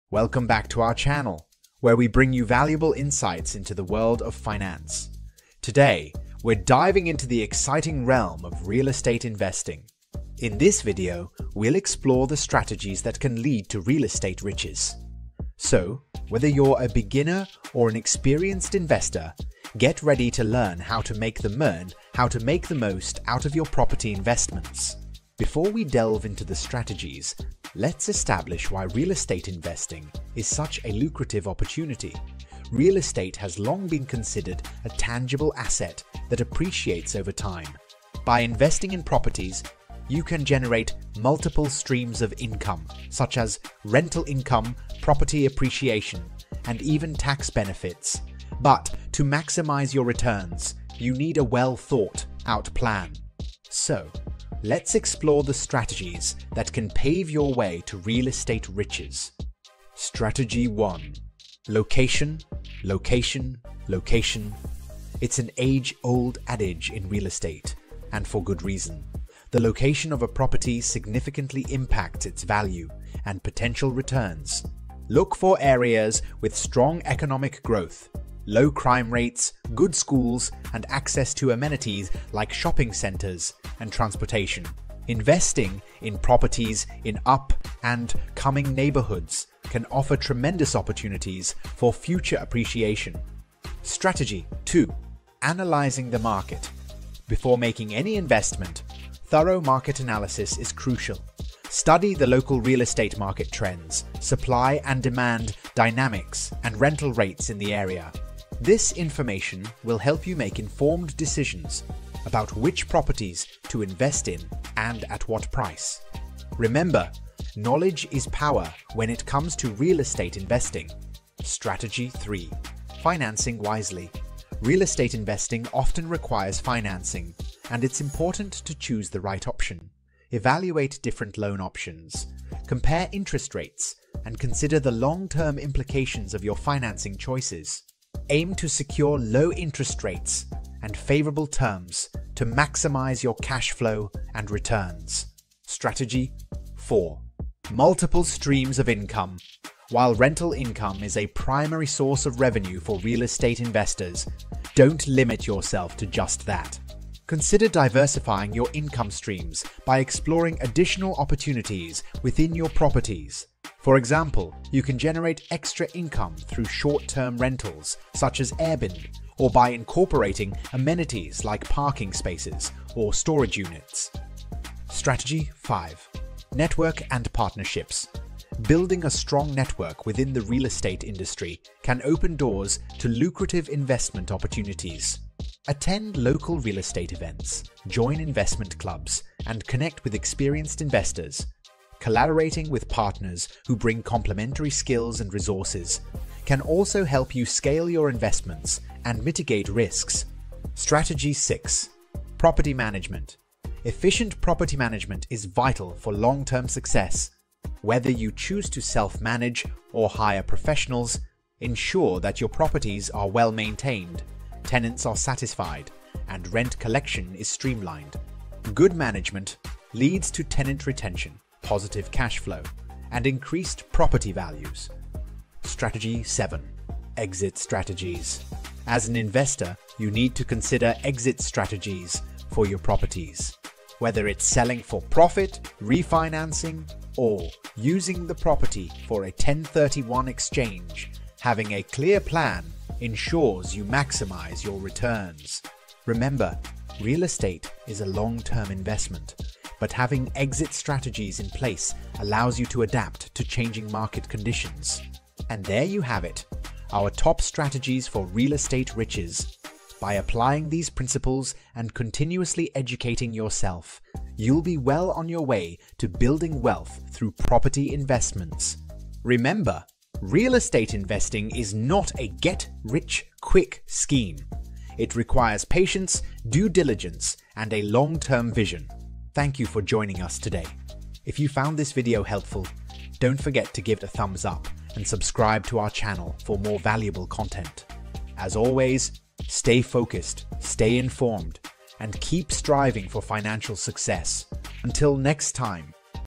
Welcome back to our channel, where we bring you valuable insights into the world of finance. Today, we're diving into the exciting realm of real estate investing. In this video, we'll explore the strategies that can lead to real estate riches. So, whether you're a beginner or an experienced investor, get ready to learn how to make the most out of your property investments. Before we delve into the strategies, let's establish why real estate investing is such a lucrative opportunity. Real estate has long been considered a tangible asset that appreciates over time. By investing in properties, you can generate multiple streams of income, such as rental income, property appreciation, and even tax benefits. But to maximize your returns, you need a well-thought-out plan. So, let's explore the strategies that can pave your way to real estate riches. Strategy 1. Location, location, location. It's an age-old adage in real estate, and for good reason. The location of a property significantly impacts its value and potential returns. Look for areas with strong economic growth, low crime rates, good schools, and access to amenities like shopping centers and transportation. Investing in properties in up and coming neighborhoods can offer tremendous opportunities for future appreciation. Strategy 2. Analyzing the market. Before making any investment, thorough market analysis is crucial. Study the local real estate market trends, supply and demand dynamics, and rental rates in the area. This information will help you make informed decisions about which properties to invest in and at what price. Remember, knowledge is power when it comes to real estate investing. Strategy 3. Financing wisely. Real estate investing often requires financing, and it's important to choose the right option. Evaluate different loan options, compare interest rates, and consider the long-term implications of your financing choices. Aim to secure low interest rates and favorable terms to maximize your cash flow and returns. Strategy 4. Multiple streams of income. While rental income is a primary source of revenue for real estate investors, don't limit yourself to just that. Consider diversifying your income streams by exploring additional opportunities within your properties. For example, you can generate extra income through short-term rentals, such as Airbnb, or by incorporating amenities like parking spaces or storage units. Strategy 5. Network and partnerships. Building a strong network within the real estate industry can open doors to lucrative investment opportunities. Attend local real estate events, join investment clubs, and connect with experienced investors. Collaborating with partners who bring complementary skills and resources can also help you scale your investments and mitigate risks. Strategy 6. Property management. Efficient property management is vital for long-term success. Whether you choose to self-manage or hire professionals, ensure that your properties are well maintained, tenants are satisfied, and rent collection is streamlined. Good management leads to tenant retention, positive cash flow, and increased property values. Strategy 7. Exit strategies. As an investor, you need to consider exit strategies for your properties. Whether it's selling for profit, refinancing, or using the property for a 1031 exchange, having a clear plan ensures you maximize your returns. Remember, real estate is a long-term investment, but having exit strategies in place allows you to adapt to changing market conditions. And there you have it, our top strategies for real estate riches. By applying these principles and continuously educating yourself, you'll be well on your way to building wealth through property investments. Remember, real estate investing is not a get-rich-quick scheme. It requires patience, due diligence, and a long-term vision. Thank you for joining us today. If you found this video helpful, don't forget to give it a thumbs up and subscribe to our channel for more valuable content. As always, stay focused, stay informed, and keep striving for financial success. Until next time,